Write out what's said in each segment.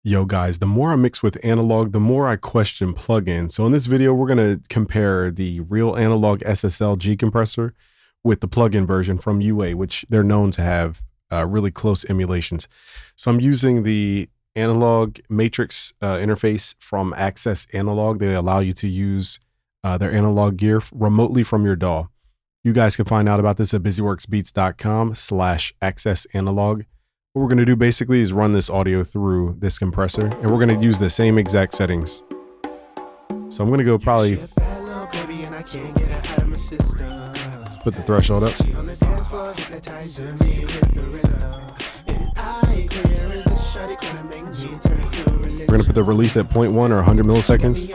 Yo guys, the more I mix with analog, the more I question plugins. So in this video, we're going to compare the real analog SSL G compressor with the plugin version from UA, which they're known to have really close emulations. So I'm using the analog matrix interface from Access Analog. They allow you to use their analog gear remotely from your DAW. You guys can find out about this at busyworksbeats.com/accessanalog. What we're going to do basically is run this audio through this compressor, and we're going to use the same exact settings. So I'm going to go probably, let's put the threshold up. We're going to put the release at 0.1 or 100 milliseconds.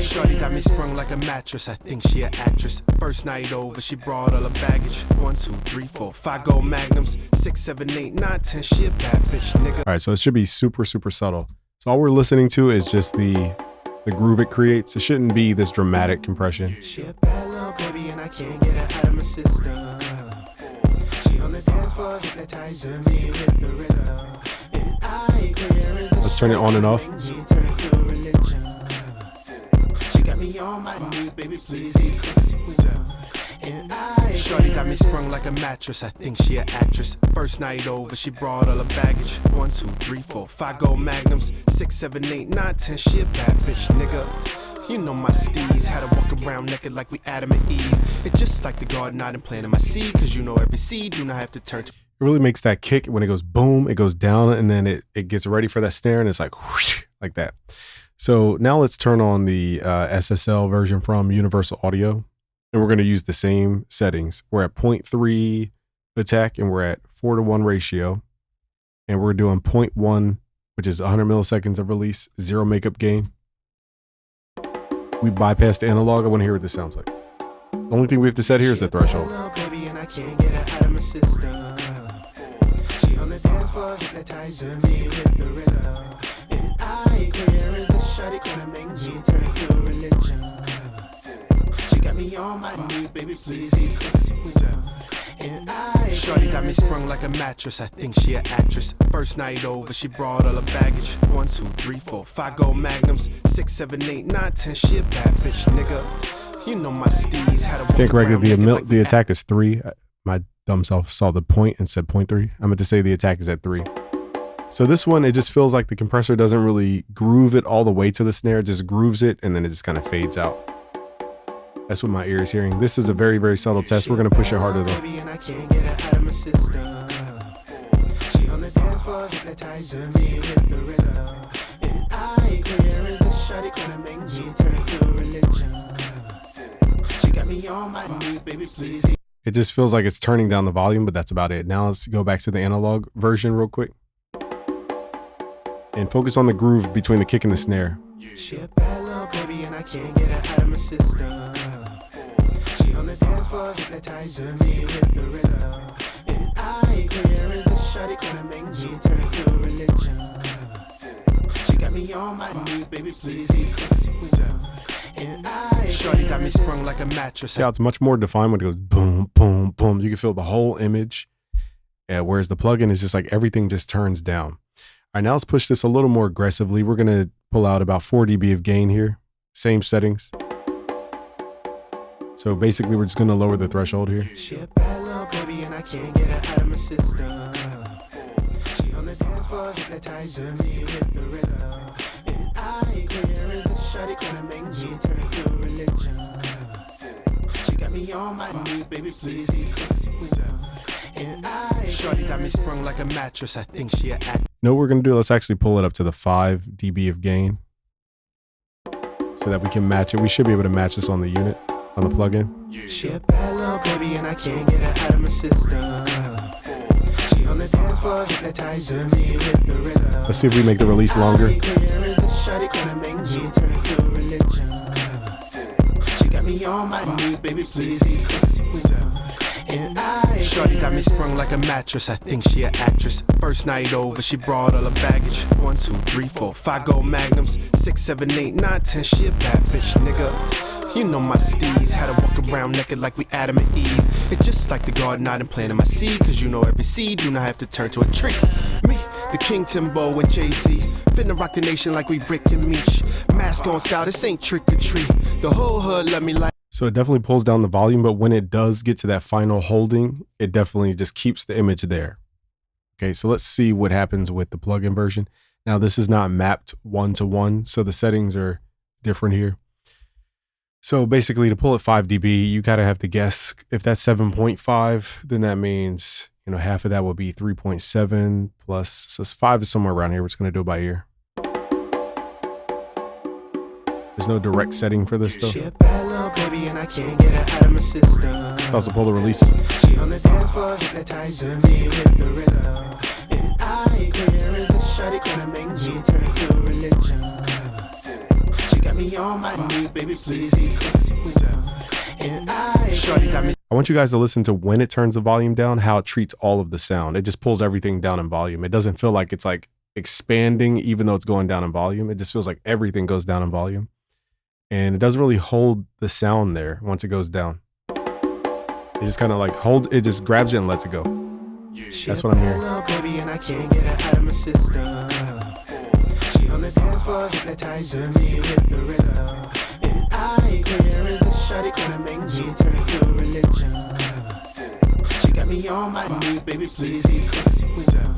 Shorty got me sprung like a mattress. I think she an actress. First night over, she brought all her baggage. 1, 2, 3, 4, 5 gold magnums. 6, 7, 8, 9, 10. She a bad bitch, nigga. All right, so it should be super subtle. So all we're listening to is just the groove it creates. It shouldn't be this dramatic compression. She a bad little baby and I can't get her out of my system. She on the dance floor hypnotizing me with the rhythm. And I clear as Let's turn it on and off. On my knees, baby, please, sexy and Shorty got me sprung like a mattress. I think she an actress. First night over, she brought all her baggage. 1, 2, 3, 4, 5 gold magnums. 6, 7, 8, 9, 10. She a bad bitch, nigga. You know my steez had to walk around naked like we Adam and Eve. It's just like the garden I done planted my seed, cause you know every seed do not have to turn to. It really makes that kick when it goes boom, it goes down, and then it gets ready for that snare, and it's like whoosh, like that. So now let's turn on the SSL version from Universal Audio, and we're going to use the same settings. We're at 0.3 attack, and we're at 4:1 ratio, and we're doing 0.1, which is 100 milliseconds of release, 0 makeup gain. We bypassed the analog. I want to hear what this sounds like. The only thing we have to set here is the threshold. She on the dance floor hypnotizing me with the rhythm. And I clear as a shawty gonna make me turn to religion. She got me on my knees, baby, please, sexy and Shorty got me sprung like a mattress. I think she an actress. First night over, she brought all her baggage. 1, 2, 3, 4, 5 gold magnums. 6, 7, 8, 9, 10. She a bad bitch, nigga. You know my steez had a stand corrected. The attack is 3. My dumb self saw the point and said 0.3. I meant to say the attack is at 3. So this one, it just feels like the compressor doesn't really groove it all the way to the snare. It just grooves it, and then it just kind of fades out. That's what my ear is hearing. This is a very subtle test. We're going to push it harder though. She on the dance floor hypnotizing me with the rhythm. And I clear as a shawty gonna make me turn to religion. She got me on my knees, baby, please. It just feels like it's turning down the volume, but that's about it. Now let's go back to the analog version real quick. And focus on the groove between the kick and the snare. She a bad little baby and I can't get her out of my system. She on the dance floor hypnotizing me with the rhythm. And I clear as a shawty gonna make me turn to religion. She got me on my knees, baby, please, sexy and Shorty got me sprung like a mattress. Yeah, it's much more defined when it goes boom, boom, boom. You can feel the whole image. Whereas the plugin is just like everything just turns down. All right, now let's push this a little more aggressively. We're going to pull out about 4 dB of gain here. Same settings. So basically, we're just going to lower the threshold here. She a bad little baby and I can't get her out of my system. She on the dance floor hypnotizing me with the rhythm. And I clear as a shawty gonna make me turn to religion. She got me on my knees, baby, please, sexy and Shorty got me sprung like a mattress. I think she an actress. You know what we're going to do? Let's actually pull it up to the 5 dB of gain so that we can match it. We should be able to match this on the unit, on the plugin. She a bad little baby and I can't get her out of my system. She on the dance floor hypnotizing me with the rhythm. Let's see if we make the release longer. Shorty gonna make me turn to religion. She got me on my knees, baby, please, sexy and Shorty got me sprung like a mattress. I think she an actress. First night over, she brought all her baggage. 1, 2, 3, 4, 5 gold magnums. 6, 7, 8, 9, 10. She a bad bitch, nigga. You know my steeds had to walk around naked like we Adam and Eve. It's just like the garden I done planted my seed, cause you know every seed do not have to turn to a tree. Me, the King Timbo and Jay-Z, finna rock the nation like we Rick and Meech. Mask on style, this ain't trick or treat. The whole hood love me like. So it definitely pulls down the volume, but when it does get to that final holding, it definitely just keeps the image there. Okay, so let's see what happens with the plugin version. Now this is not mapped 1-to-1, so the settings are different here. So basically to pull at 5 dB, you gotta have to guess. If that's 7.5, then that means, you know, half of that will be 3.7 plus, so 5 is somewhere around here. We're just gonna do it by ear. There's no direct setting for this though. She a bad little baby and I can't get her out of my system. Also pull the release. She on the dance floor hypnotizing me, hit the rhythm. And I clear as a shawty gonna make me turn to religion. She got me on my knees, baby, please, sexy window. And shawty got me. I want you guys to listen to when it turns the volume down, how it treats all of the sound. It just pulls everything down in volume. It doesn't feel like it's like expanding even though it's going down in volume. It just feels like everything goes down in volume. And it doesn't really hold the sound there once it goes down. It just kind of like it just grabs it and lets it go. That's what I'm hearing. Baby, and I can't get her out of my system. She on the dance floor hypnotizing me, hit the rhythm. And I clear as a shawty gonna make me turn to religion. She got me on my knees, baby, please, sexy window.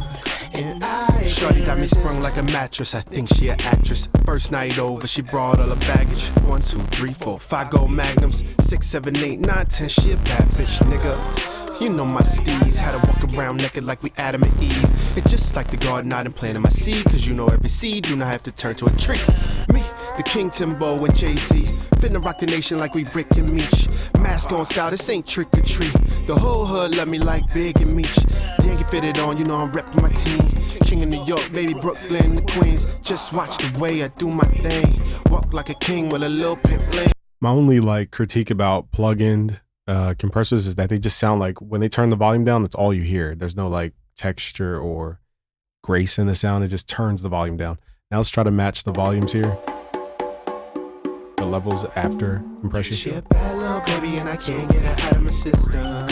And shawty got me sprung like a mattress. I think she an actress. First night over, she brought all her baggage. 1, 2, 3, 4, 5 gold magnums. 6, 7, 8, 9, 10. She a bad bitch, nigga. You know my steeds had to walk around naked like we Adam and Eve. It's just like the garden I done planted my seed, cause you know every seed do not have to turn to a tree. Me, the King Timbo and Jay-Z, finna rock the nation like we Rick and Meech. Mask on style, this ain't trick or treat. The whole hood love me like Big and Meech. Yankee fitted on, you know I'm reppin' my team. King of New York, baby, Brooklyn, the Queens. Just watch the way I do my thing. Walk like a king with a little pimp lane. My only like critique about plug-in compressors is that they just sound like when they turn the volume down, that's all you hear. There's no like texture or grace in the sound. It just turns the volume down. Now let's try to match the volumes here. The levels after compression. She a bad little baby and I can't get her out of my system.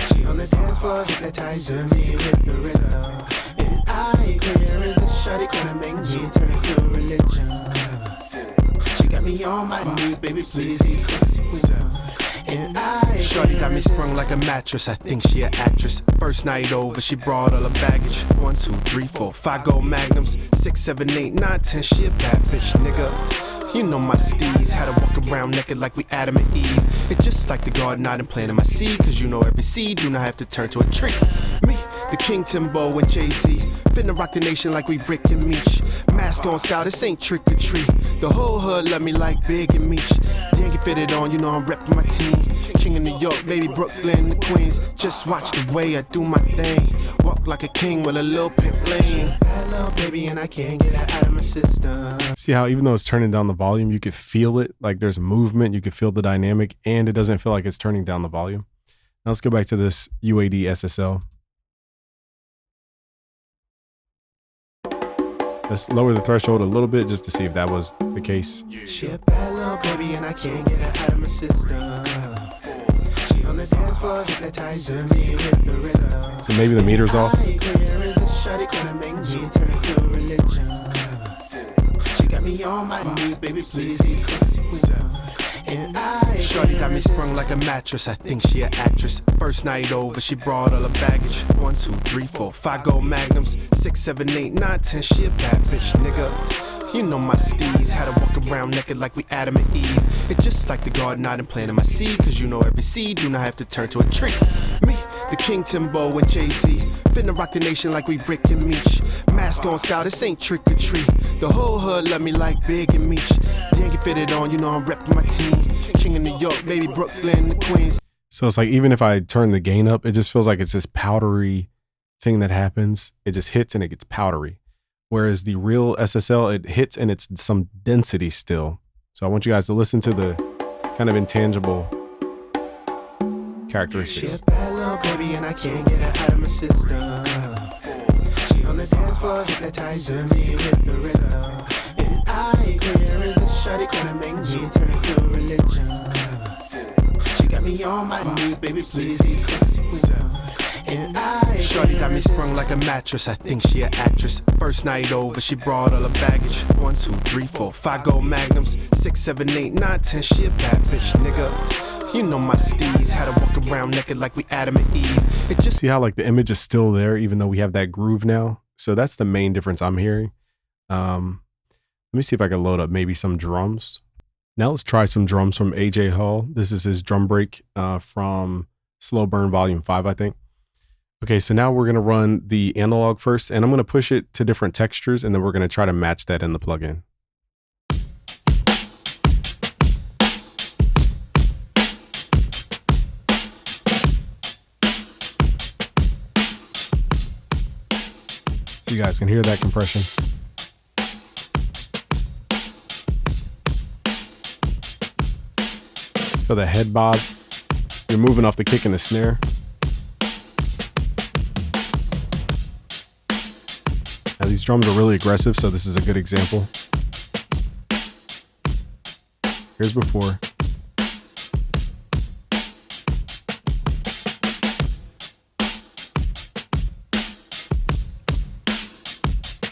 She on the dance floor hypnotizing me, hit the rhythm. And I clear as a shawty gonna make me turn to religion. She got me on my knees, baby, please, sexy window. And shawty got me sprung like a mattress. I think she an actress. First night over, she brought all her baggage. 1, 2, 3, 4, 5 gold magnums. 6, 7, 8, 9, 10. She a bad bitch, nigga. You know my steeds had to walk around naked like we Adam and Eve. It's just like the garden I done planted my seed, cause you know every seed do not have to turn to a tree. Me, the King Timbo and Jay-Z, finna rock the nation like we Rick and Meech. Mask on style, this ain't trick or treat. The whole hood love me like Big and Meech. Yankee fitted on, you know I'm reppin' my team. King of New York, baby, Brooklyn, the Queens. Just watch the way I do my thing. Walk like a king with a little pimp lane. Bad little baby and I can't get her out of my system. See how even though it's turning down the volume, you could feel it, like there's movement, you could feel the dynamic, and it doesn't feel like it's turning down the volume. Now let's go back to this UAD SSL. Let's lower the threshold a little bit just to see if that was the case. She a bad little baby and I can't get her out of my system. She on the dance floor hypnotizing me, hit the rhythm. So maybe the meter's off. Clear as a shawty gonna make me turn to religion. She got me on my knees, baby, please, sexy window. And shawty got me sprung like a mattress. I think she an actress. First night over, she brought all her baggage. 1, 2, 3, 4, 5 gold magnums. 6, 7, 8, 9, 10. She a bad bitch, nigga. You know my steeds had to walk around naked like we Adam and Eve. It's just like the garden I done planted my seed, cause you know every seed do not have to turn to a tree. Me, the King Timbo and Jay-Z, finna rock the nation like we Rick and Meech. Mask on style, this ain't trick or treat. The whole hood love me like Big and Meech. Yankee fitted on, you know I'm reppin' my team. King of New York, baby, Brooklyn, the Queens. So it's like even if I turn the gain up, it just feels like it's this powdery thing that happens. It just hits and it gets powdery. Whereas the real SSL, it hits and it's some density still. So I want you guys to listen to the kind of intangible characteristics. She a bad little baby and I can't get her out of my system. She on the dance floor hypnotizing me, hit the rhythm. And I hear is a shawty gonna make me turn to religion. She got me on my knees, baby, please, sexy queen. And shorty got me sprung like a mattress. I think she an actress. First night over, she brought all her baggage. 1, 2, 3, 4, 5 gold magnums. 6, 7, 8, 9, 10. She a bad bitch, nigga. You know my steez had to walk around naked like we Adam and Eve. It just see how like the image is still there, even though we have that groove now. So that's the main difference I'm hearing. Let me see if I can load up maybe some drums. Now let's try some drums from AJ Hall. This is his drum break from Slow Burn Volume 5, I think. Okay, so now we're gonna run the analog first, and I'm gonna push it to different textures, and then we're gonna try to match that in the plugin. So you guys can hear that compression. So the head bob, you're moving off the kick and the snare. Now these drums are really aggressive, so this is a good example. Here's before.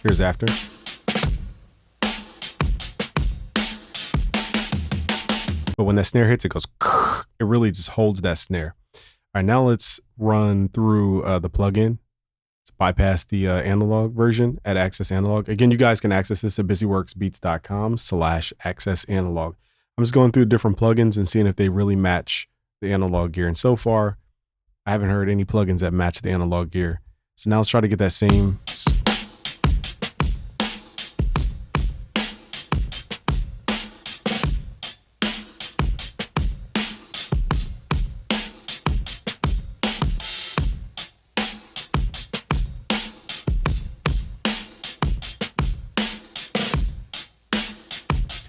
Here's after. But when that snare hits, it goes, it really just holds that snare. All right, now let's run through the plugin. Let's bypass the analog version at Access Analog. Again, you guys can access this at busyworksbeats.com/access analog. I'm just going through different plugins and seeing if they really match the analog gear. And so far, I haven't heard any plugins that match the analog gear. So now let's try to get that same.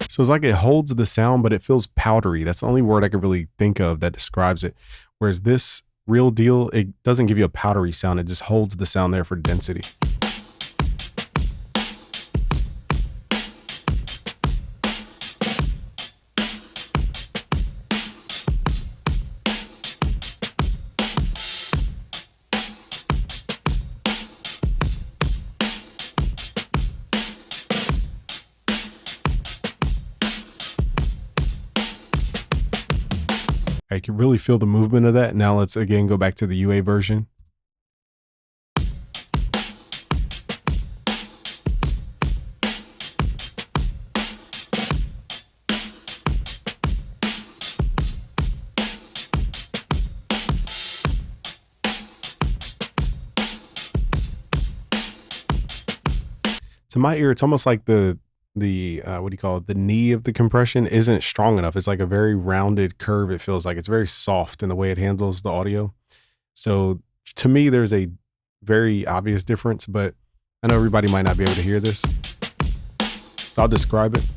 So it's like it holds the sound, but it feels powdery. That's the only word I could really think of that describes it. Whereas this Real Deal, it doesn't give you a powdery sound. It just holds the sound there for density. I can really feel the movement of that. Now let's again go back to the UA version. To my ear, it's almost like the what do you call it? The knee of the compression isn't strong enough. It's like a very rounded curve. It feels like it's very soft in the way it handles the audio. So to me, there's a very obvious difference, but I know everybody might not be able to hear this. So I'll describe it.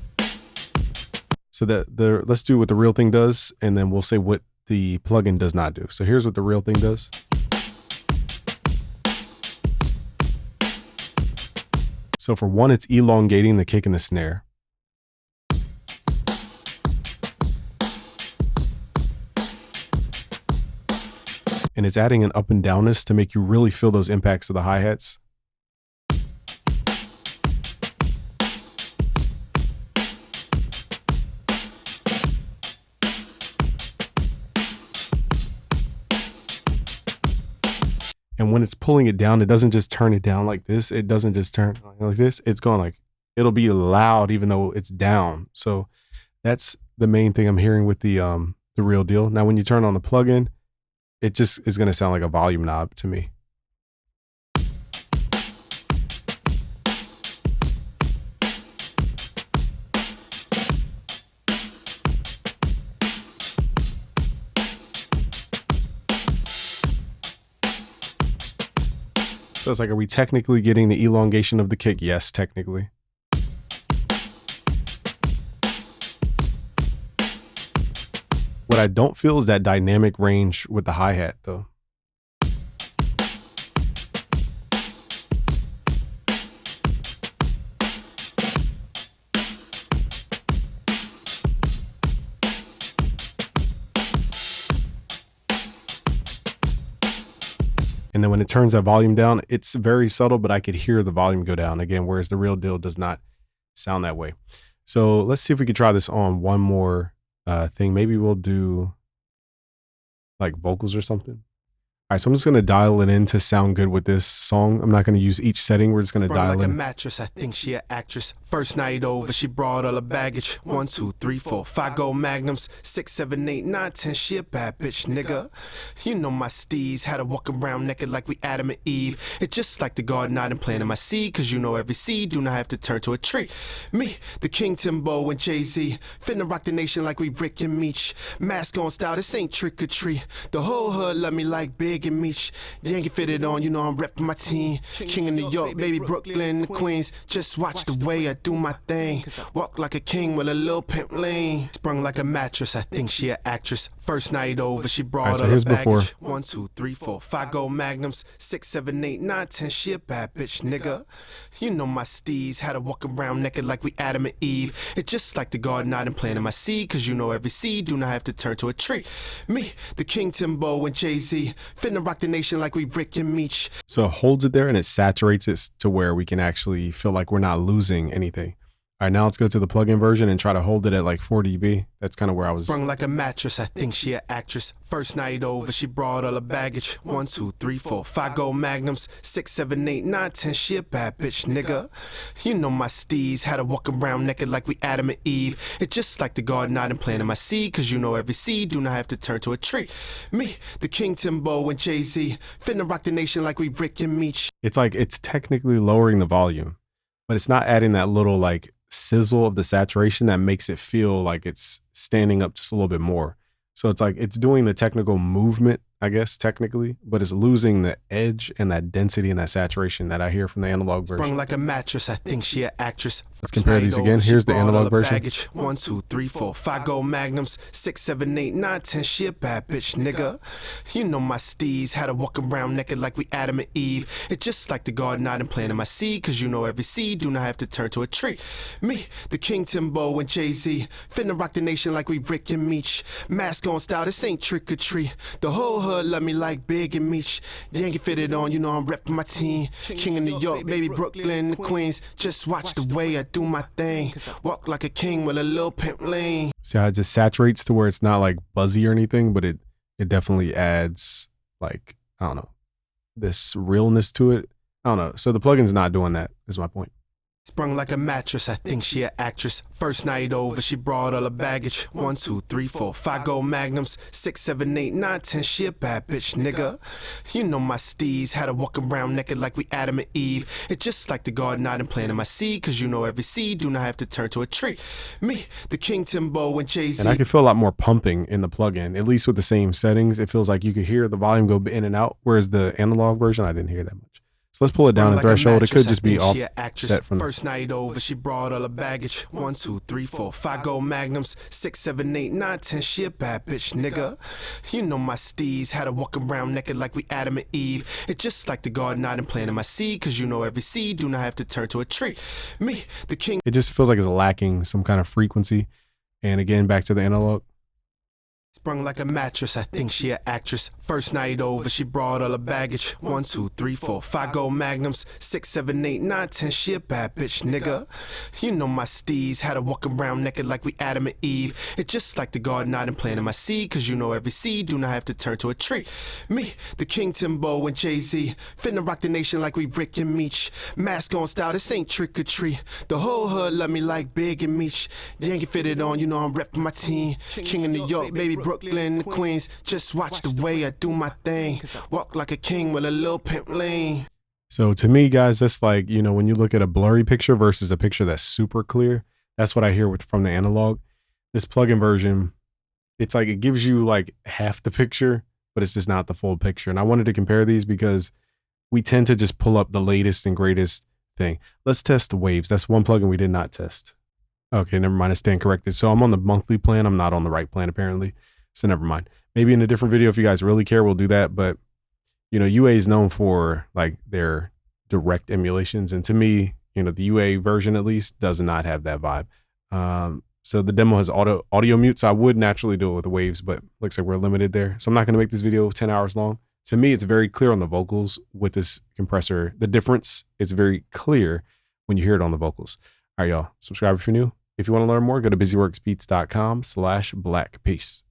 So let's do what the real thing does, and then we'll say what the plugin does not do. So here's what the real thing does. So for one, it's elongating the kick and the snare. And it's adding an up and downness to make you really feel those impacts of the hi-hats. And when it's pulling it down, it doesn't just turn it down like this. It doesn't just turn like this. It's going like, it'll be loud even though it's down. So that's the main thing I'm hearing with the Real Deal. Now, when you turn on the plugin, it just is going to sound like a volume knob to me. So it's like, are we technically getting the elongation of the kick? Yes, technically. What I don't feel is that dynamic range with the hi-hat though. And then when it turns that volume down, it's very subtle, but I could hear the volume go down again, whereas the real deal does not sound that way. So let's see if we could try this on one more thing. Maybe we'll do like vocals or something. All right, so I'm just gonna dial it in to sound good with this song. I'm not gonna use each setting. We're just gonna Sprung dial like a in. mattress, I think she an actress. First night over, she brought all her baggage. 1, 2, 3, 4, 5 gold magnums. 6, 7, 8, 9, 10. She a bad bitch, nigga. You know my steez had her walking around naked like we Adam and Eve. It's just like the garden I done planted my seed, cause you know every seed do not have to turn to a tree. Me, the King Timbo and Jay-Z, finna rock the nation like we Rick and Meech. Mask on style, this ain't trick or treat. The whole hood love me like Big and Meech. Yankee fitted on, you know I'm reppin' my team. King of New York, baby, Brooklyn, Queens. Just watch the way I do my thing. Walk like a king with a little pimp lean. Sprung like a mattress, I think she an actress. First night over, she brought so all her here's baggage. before. 1, 2, 3, 4, 5 gold magnums. 6, 7, 8, 9, 10. She a bad bitch, nigga. You know my steez had her walking around naked like we Adam and Eve. It's just like the garden I done planted my seed, cause you know every seed do not have to turn to a tree. Me, the King Timbo and Jay-Z, finna rock the nation like we Rick and Meech. So it holds it there and it saturates it to where we can actually feel like we're not losing anything. All right, now let's go to the plugin version and try to hold it at like 4 dB. That's kind of where I was. Sprung like a mattress, I think she an actress. First night over, she brought all her baggage. 1, 2, 3, 4, 5 gold magnums. 6, 7, 8, 9, 10. She a bad bitch, nigga. You know my steez had her walking around naked like we Adam and Eve. It's just like the garden I done planted my seed, cause you know every seed do not have to turn to a tree. Me, the King Timbo and Jay-Z, finna rock the nation like we Rick and Meech. It's like it's technically lowering the volume, but it's not adding that little like sizzle of the saturation that makes it feel like it's standing up just a little bit more. So it's like it's doing the technical movement, I guess, technically, but it's losing the edge and that density and that saturation that I hear from the analog version. Sprung like a mattress, I think she an actress. Let's compare these again. Here's the analog version. Baggage. 1, 2, 3, 4, 5 gold magnums. 6, 7, 8, 9, 10. She a bad bitch, nigga. You know my steez had her walking around naked like we Adam and Eve. It's just like the garden I done planted my seed, cause you know every seed do not have to turn to a tree. Me, the King Timbo and Jay-Z, finna rock the nation like we Rick and Meech. Mask on style, this ain't trick or treat. The whole hood love me like Big and Meech. Yankee fitted on, you know I'm reppin' my team. King of New York, baby, Brooklyn, Queens. Just watch the way I do my thing. Walk like a king with a little pimp lean. See how it just saturates to where it's not like buzzy or anything, but it definitely adds like, I don't know, this realness to it. I don't know. So the plugin's not doing that, is my point. Sprung like a mattress, I think she an actress. First night over, she brought all her baggage. 1, 2, 3, 4, 5 gold magnums. 6, 7, 8, 9, 10. She a bad bitch, nigga. You know my steez had her walking around naked like we Adam and Eve. It's just like the garden I done planted my seed, cause you know every seed do not have to turn to a tree. Me, the King Timbo and Jay-Z. And I can feel a lot more pumping in the plugin, at least with the same settings. It feels like you could hear the volume go in and out, whereas the analog version, I didn't hear that much. So let's pull it down in threshold. It could just be offset from First night over, she brought all her baggage. 1, 2, 3, 4, 5 gold magnums. 6, 7, 8, 9, 10. She a bad bitch, nigga. You know my steez had her walking around naked like we Adam and Eve. It's just like the garden I done planted my seed, cause you know every seed do not have to turn to a tree. Me, the King. It just feels like it's lacking some kind of frequency. And again, back to the analog. Sprung like a mattress, I think she an actress. First night over, she brought all her baggage. 1, 2, 3, 4, 5 gold magnums. 6, 7, 8, 9, 10. She a bad bitch, nigga. You know my steez had her walking around naked like we Adam and Eve. It's just like the garden I done planted my seed, cause you know every seed do not have to turn to a tree. Me, the King Timbo and Jay-Z, finna rock the nation like we Rick and Meech. Mask on style, this ain't trick or treat. The whole hood love me like Big and Meech. Yankee fitted on, you know I'm reppin' my team. King of New York, baby, Brooklyn, Queens. Just watch the way I do my thing. Walk like a king with a little pimp lean. So to me, guys, that's like, you know, when you look at a blurry picture versus a picture that's super clear, that's what I hear from the analog. This plugin version, it's like it gives you like half the picture, but it's just not the full picture. And I wanted to compare these because we tend to just pull up the latest and greatest thing. Let's test the waves. That's one plugin we did not test. Okay, never mind. I stand corrected. So I'm on the monthly plan. I'm not on the right plan, apparently. So never mind. Maybe in a different video, if you guys really care, we'll do that. But, you know, UA is known for like their direct emulations. And to me, you know, the UA version at least does not have that vibe. So the demo has audio mute. So I would naturally do it with the waves, but looks like we're limited there. So I'm not going to make this video 10 hours long. To me, it's very clear on the vocals with this compressor. The difference, it's very clear when you hear it on the vocals. All right, y'all, subscribe if you're new. If you want to learn more, go to busyworksbeats.com/black. Peace.